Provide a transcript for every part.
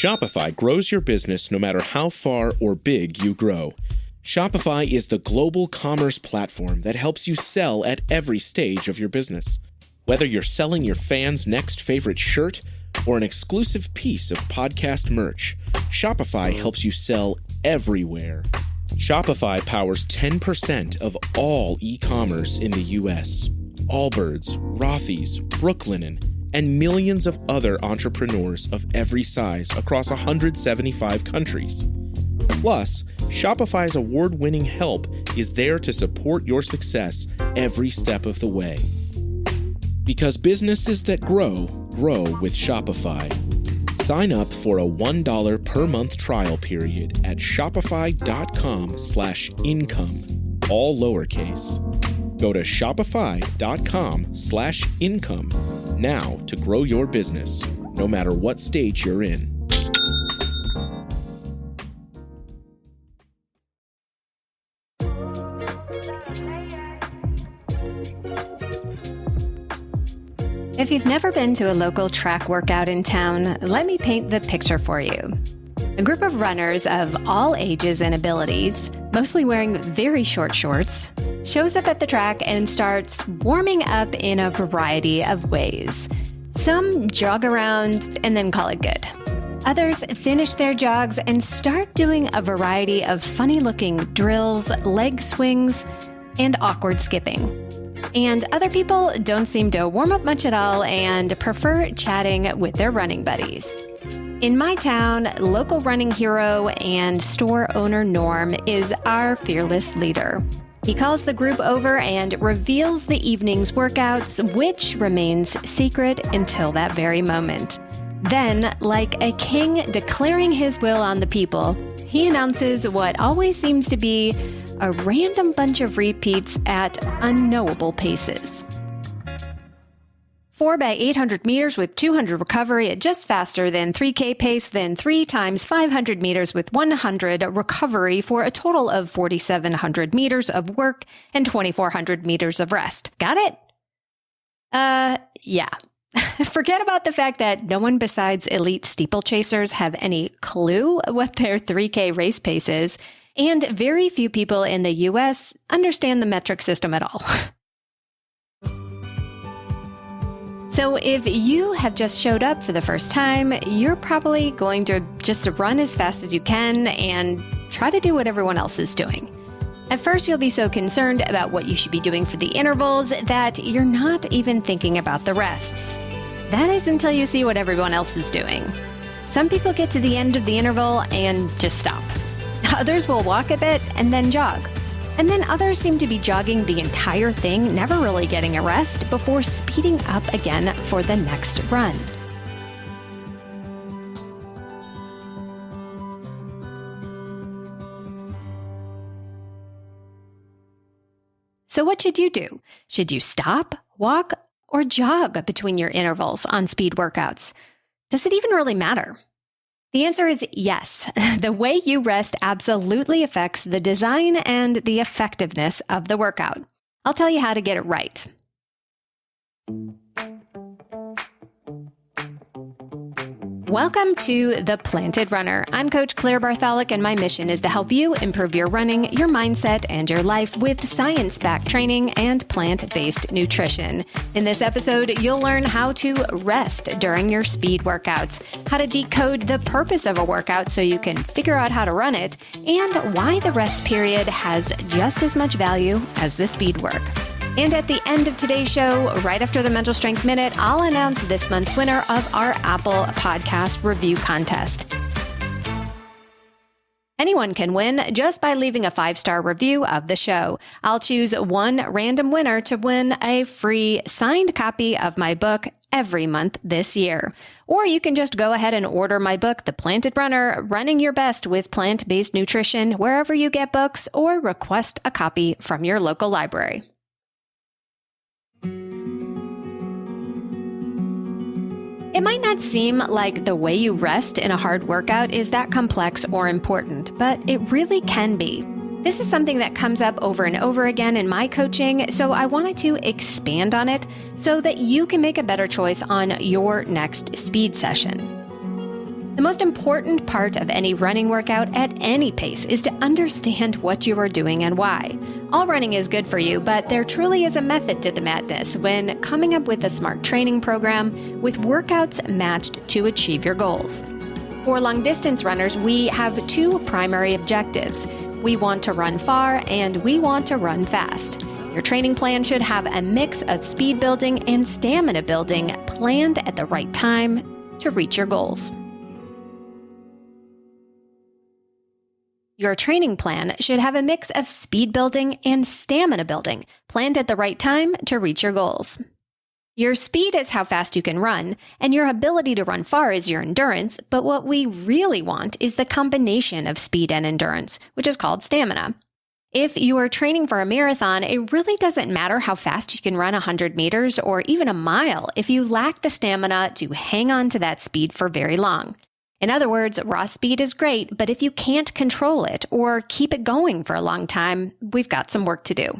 Shopify grows your business no matter how far or big you grow. Shopify is the global commerce platform that helps you sell at every stage of your business. Whether you're selling your fans' next favorite shirt or an exclusive piece of podcast merch, Shopify helps you sell everywhere. Shopify powers 10% of all e-commerce in the U.S. Allbirds, Rothy's, Brooklinen, and millions of other entrepreneurs of every size across 175 countries. Plus, Shopify's award-winning help is there to support your success every step of the way. Because businesses that grow, grow with Shopify. Sign up for a $1 per month trial period at shopify.com/income, all lowercase. Go to shopify.com/income now to grow your business, no matter what stage you're in. If you've never been to a local track workout in town, let me paint the picture for you. A group of runners of all ages and abilities, mostly wearing very short shorts, shows up at the track and starts warming up in a variety of ways. Some jog around and then call it good. Others finish their jogs and start doing a variety of funny-looking drills, leg swings, and awkward skipping. And other people don't seem to warm up much at all and prefer chatting with their running buddies. In my town, local running hero and store owner Norm is our fearless leader. He calls the group over and reveals the evening's workouts, which remains secret until that very moment. Then, like a king declaring his will on the people, he announces what always seems to be a random bunch of repeats at unknowable paces. 4 by 800 meters with 200 recovery at just faster than 3K pace, then 3 times 500 meters with 100 recovery for a total of 4,700 meters of work and 2,400 meters of rest. Got it? Yeah. Forget about the fact that no one besides elite steeplechasers have any clue what their 3K race pace is, and very few people in the US understand the metric system at all. So if you have just showed up for the first time, you're probably going to just run as fast as you can and try to do what everyone else is doing. At first, you'll be so concerned about what you should be doing for the intervals that you're not even thinking about the rests. That is until you see what everyone else is doing. Some people get to the end of the interval and just stop. Others will walk a bit and then jog. And then others seem to be jogging the entire thing, never really getting a rest, before speeding up again for the next run. So what should you do? Should you stop, walk, or jog between your intervals on speed workouts? Does it even really matter? The answer is yes. The way you rest absolutely affects the design and the effectiveness of the workout. I'll tell you how to get it right. Welcome to The Planted Runner. I'm Coach Claire Bartholic, and my mission is to help you improve your running, your mindset, and your life with science-backed training and plant-based nutrition. In this episode, you'll learn how to rest during your speed workouts, how to decode the purpose of a workout so you can figure out how to run it, and why the rest period has just as much value as the speed work. And at the end of today's show, right after the Mental Strength Minute, I'll announce this month's winner of our Apple Podcast Review Contest. Anyone can win just by leaving a 5-star review of the show. I'll choose one random winner to win a free signed copy of my book every month this year. Or you can just go ahead and order my book, The Planted Runner, Running Your Best with Plant-Based Nutrition, wherever you get books, or request a copy from your local library. It might not seem like the way you rest in a hard workout is that complex or important, but it really can be. This is something that comes up over and over again in my coaching, so I wanted to expand on it so that you can make a better choice on your next speed session. The most important part of any running workout at any pace is to understand what you are doing and why. All running is good for you, but there truly is a method to the madness when coming up with a smart training program with workouts matched to achieve your goals. For long-distance runners, we have two primary objectives. We want to run far and we want to run fast. Your training plan should have a mix of speed building and stamina building planned at the right time to reach your goals. Your training plan should have a mix of speed building and stamina building planned at the right time to reach your goals. Your speed is how fast you can run, and your ability to run far is your endurance, but what we really want is the combination of speed and endurance, which is called stamina. If you are training for a marathon, it really doesn't matter how fast you can run 100 meters or even a mile if you lack the stamina to hang on to that speed for very long. In other words, raw speed is great, but if you can't control it or keep it going for a long time, we've got some work to do.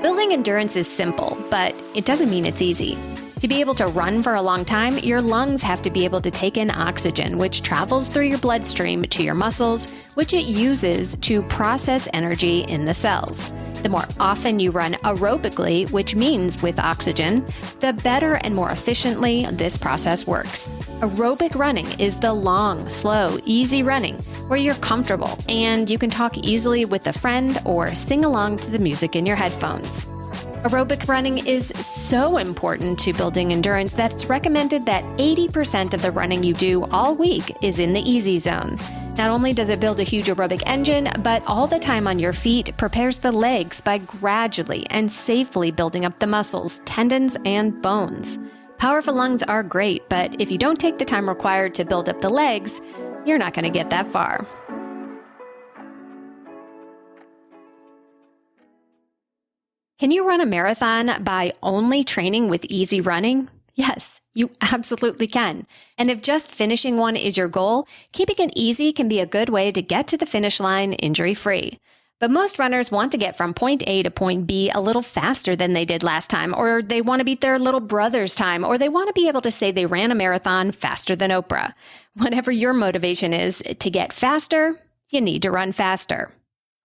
Building endurance is simple, but it doesn't mean it's easy. To be able to run for a long time, your lungs have to be able to take in oxygen, which travels through your bloodstream to your muscles, which it uses to process energy in the cells. The more often you run aerobically, which means with oxygen, the better and more efficiently this process works. Aerobic running is the long, slow, easy running where you're comfortable and you can talk easily with a friend or sing along to the music in your headphones. Aerobic running is so important to building endurance that it's recommended that 80% of the running you do all week is in the easy zone. Not only does it build a huge aerobic engine, but all the time on your feet prepares the legs by gradually and safely building up the muscles, tendons, and bones. Powerful lungs are great, but if you don't take the time required to build up the legs, you're not going to get that far. Can you run a marathon by only training with easy running? Yes, you absolutely can. And if just finishing one is your goal, keeping it easy can be a good way to get to the finish line injury-free. But most runners want to get from point A to point B a little faster than they did last time, or they want to beat their little brother's time, or they want to be able to say they ran a marathon faster than Oprah. Whatever your motivation is to get faster, you need to run faster.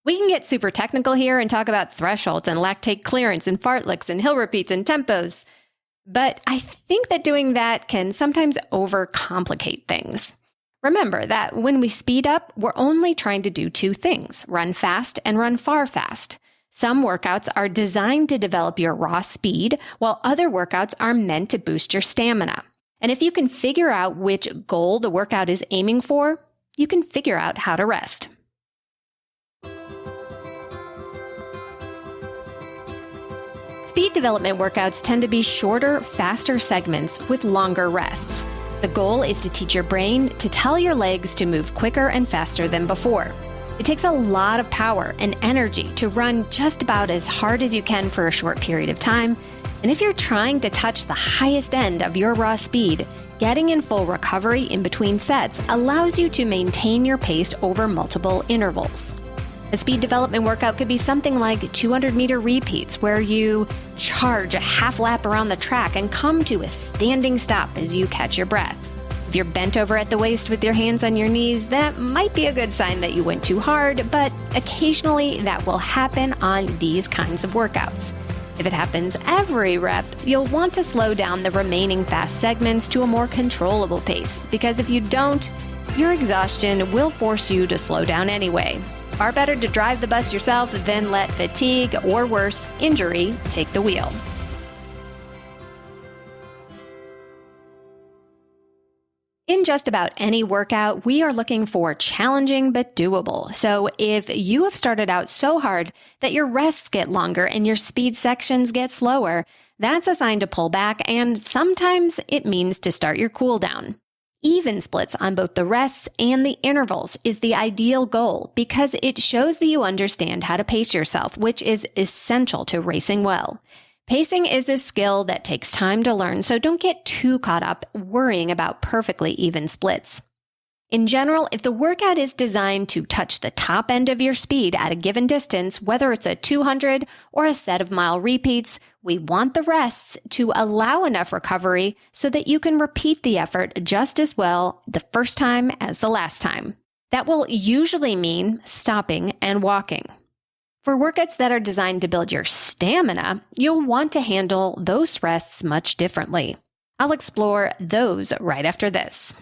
We can get super technical here and talk about thresholds and lactate clearance and fartleks and hill repeats and tempos. But I think that doing that can sometimes overcomplicate things. Remember that when we speed up, we're only trying to do two things, run fast and run far fast. Some workouts are designed to develop your raw speed, while other workouts are meant to boost your stamina. And if you can figure out which goal the workout is aiming for, you can figure out how to rest. Speed development workouts tend to be shorter, faster segments with longer rests. The goal is to teach your brain to tell your legs to move quicker and faster than before. It takes a lot of power and energy to run just about as hard as you can for a short period of time. And if you're trying to touch the highest end of your raw speed, getting in full recovery in between sets allows you to maintain your pace over multiple intervals. A speed development workout could be something like 200-meter repeats where you charge a half lap around the track and come to a standing stop as you catch your breath. If you're bent over at the waist with your hands on your knees, that might be a good sign that you went too hard, but occasionally that will happen on these kinds of workouts. If it happens every rep, you'll want to slow down the remaining fast segments to a more controllable pace, because if you don't, your exhaustion will force you to slow down anyway. Far better to drive the bus yourself than let fatigue, or worse, injury, take the wheel. In just about any workout, we are looking for challenging but doable. So if you have started out so hard that your rests get longer and your speed sections get slower, that's a sign to pull back, and sometimes it means to start your cool down. Even splits on both the rests and the intervals is the ideal goal because it shows that you understand how to pace yourself, which is essential to racing well. Pacing is a skill that takes time to learn, so don't get too caught up worrying about perfectly even splits. In general, if the workout is designed to touch the top end of your speed at a given distance, whether it's a 200 or a set of mile repeats, we want the rests to allow enough recovery so that you can repeat the effort just as well the first time as the last time. That will usually mean stopping and walking. For workouts that are designed to build your stamina, you'll want to handle those rests much differently. I'll explore those right after this.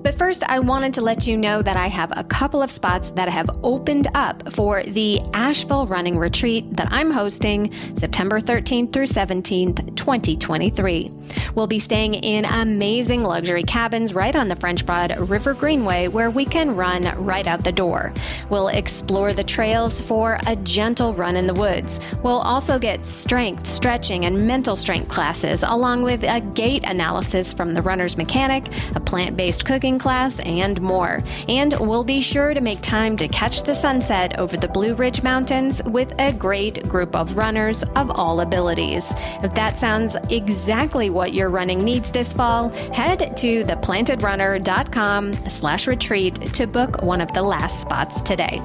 But first, I wanted to let you know that I have a couple of spots that have opened up for the Asheville Running Retreat that I'm hosting September 13th through 17th, 2023. We'll be staying in amazing luxury cabins right on the French Broad River Greenway where we can run right out the door. We'll explore the trails for a gentle run in the woods. We'll also get strength, stretching, and mental strength classes, along with a gait analysis from the runner's mechanic, a plant-based cooking class, and more. And we'll be sure to make time to catch the sunset over the Blue Ridge Mountains with a great group of runners of all abilities. If that sounds exactly what your running needs this fall, head to theplantedrunner.com/retreat to book one of the last spots today.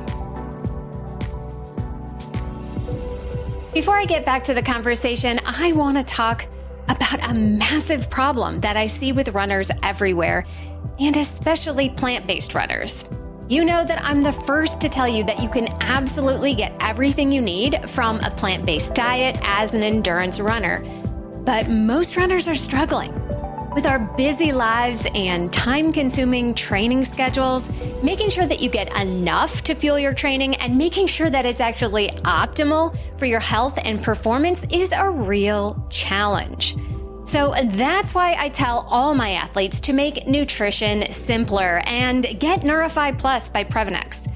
Before I get back to the conversation, I want to talk about a massive problem that I see with runners everywhere, and especially plant-based runners. You know that I'm the first to tell you that you can absolutely get everything you need from a plant-based diet as an endurance runner. But most runners are struggling. With our busy lives and time-consuming training schedules, making sure that you get enough to fuel your training and making sure that it's actually optimal for your health and performance is a real challenge. So that's why I tell all my athletes to make nutrition simpler and get Neurify Plus by Previnex.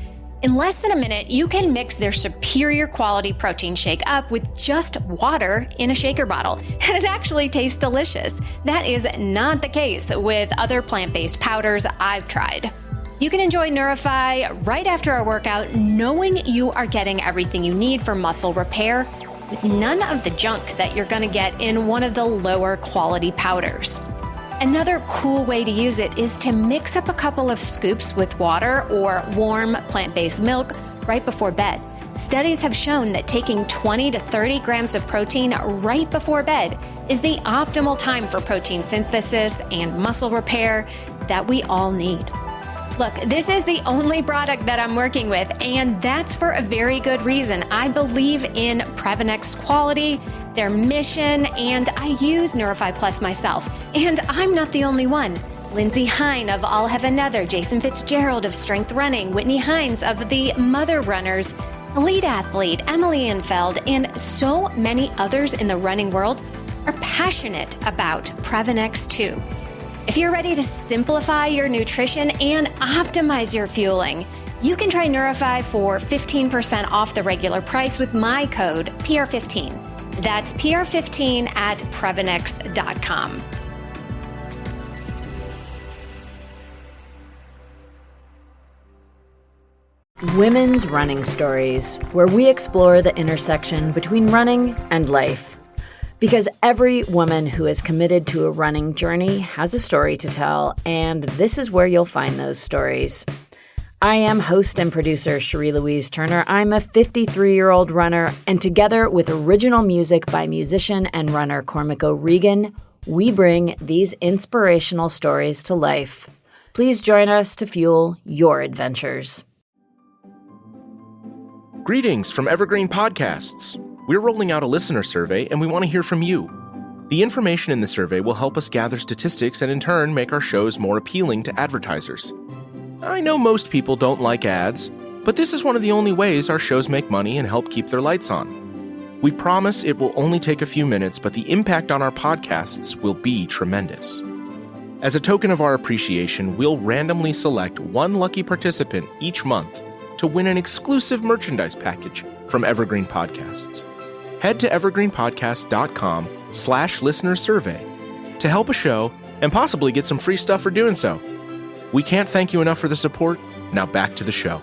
In less than a minute, you can mix their superior quality protein shake up with just water in a shaker bottle, and it actually tastes delicious. That is not the case with other plant-based powders I've tried. You can enjoy Neurify right after a workout, knowing you are getting everything you need for muscle repair, with none of the junk that you're going to get in one of the lower quality powders. Another cool way to use it is to mix up a couple of scoops with water or warm plant-based milk right before bed. Studies have shown that taking 20 to 30 grams of protein right before bed is the optimal time for protein synthesis and muscle repair that we all need. Look, this is the only product that I'm working with, and that's for a very good reason. I believe in Previnex quality, their mission, and I use Neurify Plus myself. And I'm not the only one. Lindsay Hine of I'll Have Another, Jason Fitzgerald of Strength Running, Whitney Hines of the Mother Runners, Elite Athlete, Emily Infeld, and so many others in the running world are passionate about Previnex too. If you're ready to simplify your nutrition and optimize your fueling, you can try Neurify for 15% off the regular price with my code PR15. That's PR15 at Previnex.com. Women's Running Stories, where we explore the intersection between running and life. Because every woman who is committed to a running journey has a story to tell, and this is where you'll find those stories. I am host and producer Cherie Louise Turner. I'm a 53-year-old runner, and together with original music by musician and runner Cormac O'Regan, we bring these inspirational stories to life. Please join us to fuel your adventures. Greetings from Evergreen Podcasts. We're rolling out a listener survey, and we want to hear from you. The information in the survey will help us gather statistics and in turn make our shows more appealing to advertisers. I know most people don't like ads, but this is one of the only ways our shows make money and help keep their lights on. We promise it will only take a few minutes, but the impact on our podcasts will be tremendous. As a token of our appreciation, we'll randomly select one lucky participant each month to win an exclusive merchandise package from Evergreen Podcasts. Head to evergreenpodcast.com/listener-survey to help a show and possibly get some free stuff for doing so. We can't thank you enough for the support. Now back to the show.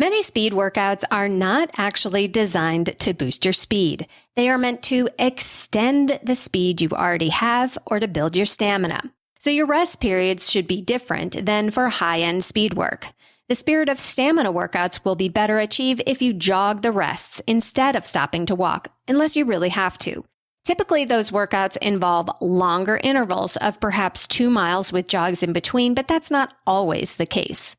Many speed workouts are not actually designed to boost your speed. They are meant to extend the speed you already have or to build your stamina. So your rest periods should be different than for high-end speed work. The spirit of stamina workouts will be better achieved if you jog the rests instead of stopping to walk, unless you really have to. Typically, those workouts involve longer intervals of perhaps 2 miles with jogs in between, but that's not always the case.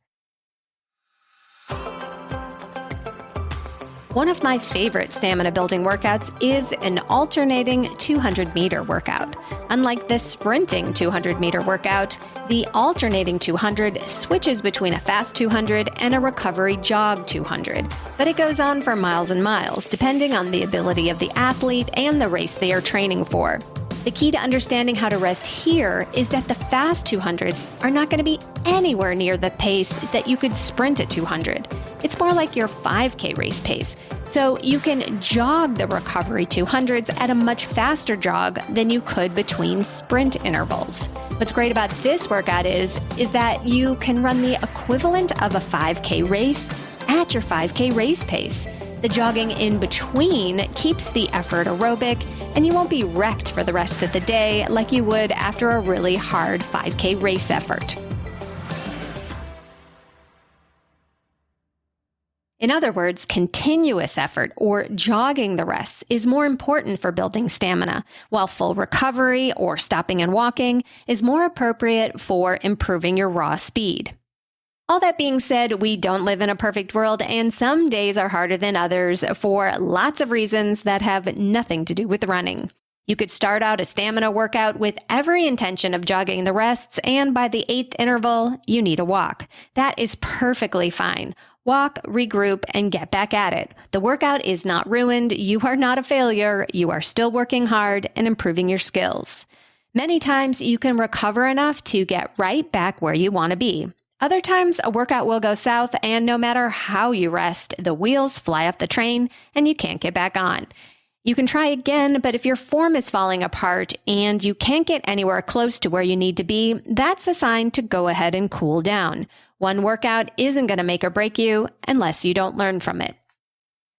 One of my favorite stamina building workouts is an alternating 200-meter workout. Unlike the sprinting 200-meter workout, the alternating 200 switches between a fast 200 and a recovery jog 200, but it goes on for miles and miles, depending on the ability of the athlete and the race they are training for. The key to understanding how to rest here is that the fast 200s are not going to be anywhere near the pace that you could sprint at 200. It's more like your 5K race pace. So you can jog the recovery 200s at a much faster jog than you could between sprint intervals. What's great about this workout is that you can run the equivalent of a 5K race at your 5K race pace. The jogging in between keeps the effort aerobic, and you won't be wrecked for the rest of the day like you would after a really hard 5K race effort. In other words, continuous effort or jogging the rests is more important for building stamina, while full recovery or stopping and walking is more appropriate for improving your raw speed. All that being said, we don't live in a perfect world, and some days are harder than others for lots of reasons that have nothing to do with running. You could start out a stamina workout with every intention of jogging the rests, and by the 8th interval, you need a walk. That is perfectly fine. Walk, regroup, and get back at it. The workout is not ruined. You are not a failure. You are still working hard and improving your skills. Many times, you can recover enough to get right back where you want to be. Other times, a workout will go south, and no matter how you rest, the wheels fly off the train and you can't get back on. You can try again, but if your form is falling apart and you can't get anywhere close to where you need to be, that's a sign to go ahead and cool down. One workout isn't going to make or break you unless you don't learn from it.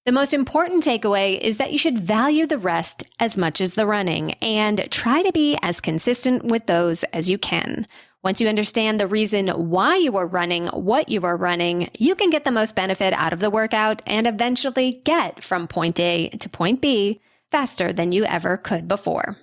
The most important takeaway is that you should value the rest as much as the running and try to be as consistent with those as you can. Once you understand the reason why you are running what you are running, you can get the most benefit out of the workout and eventually get from point A to point B faster than you ever could before.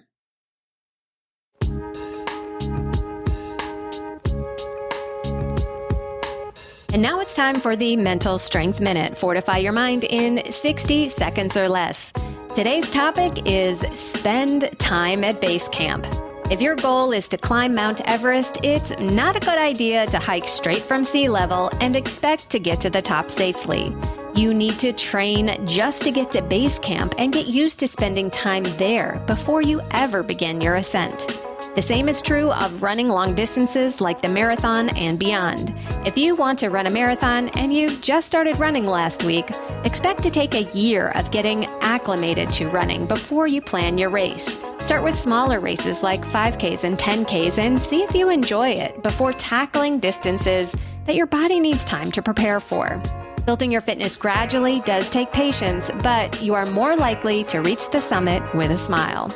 And now it's time for the Mental Strength Minute. Fortify your mind in 60 seconds or less. Today's topic is spend time at base camp. If your goal is to climb Mount Everest, it's not a good idea to hike straight from sea level and expect to get to the top safely. You need to train just to get to base camp and get used to spending time there before you ever begin your ascent. The same is true of running long distances like the marathon and beyond. If you want to run a marathon and you just started running last week, expect to take a year of getting acclimated to running before you plan your race. Start with smaller races like 5Ks and 10Ks and see if you enjoy it before tackling distances that your body needs time to prepare for. Building your fitness gradually does take patience, but you are more likely to reach the summit with a smile.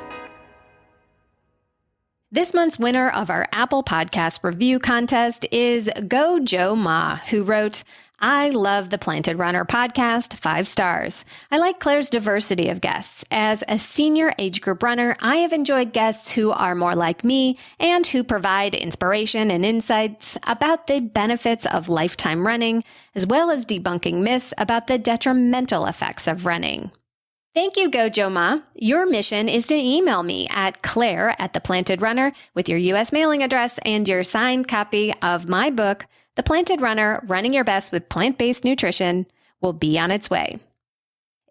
This month's winner of our Apple Podcast Review Contest is Go Joe Ma, who wrote, I love the Planted Runner podcast, 5 stars. I like Claire's diversity of guests. As a senior age group runner, I have enjoyed guests who are more like me and who provide inspiration and insights about the benefits of lifetime running, as well as debunking myths about the detrimental effects of running. Thank you, Gojo Ma. Your mission is to email me at Claire@theplantedrunner with your U.S. mailing address and your signed copy of my book, The Planted Runner, Running Your Best with Plant-Based Nutrition, will be on its way.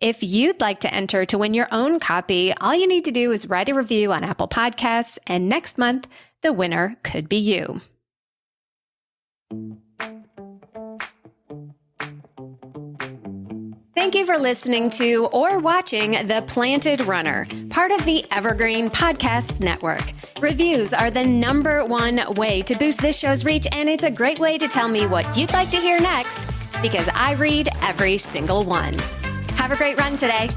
If you'd like to enter to win your own copy, all you need to do is write a review on Apple Podcasts, and next month, the winner could be you. Thank you for listening to or watching The Planted Runner, part of the Evergreen Podcasts Network. Reviews are the #1 way to boost this show's reach, and it's a great way to tell me what you'd like to hear next. because I read every single one. Have a great run today.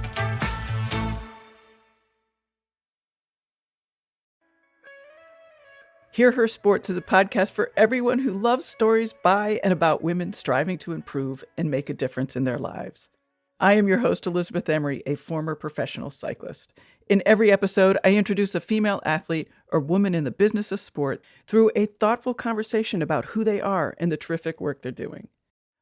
Hear Her Sports is a podcast for everyone who loves stories by and about women striving to improve and make a difference in their lives. I am your host, Elizabeth Emery, a former professional cyclist. In every episode, I introduce a female athlete or woman in the business of sport through a thoughtful conversation about who they are and the terrific work they're doing.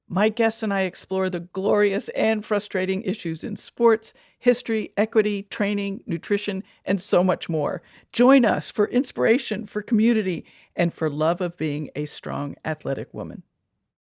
My guests and I explore the glorious and frustrating issues in sports, history, equity, training, nutrition, and so much more. Join us for inspiration, for community, and for love of being a strong, athletic woman.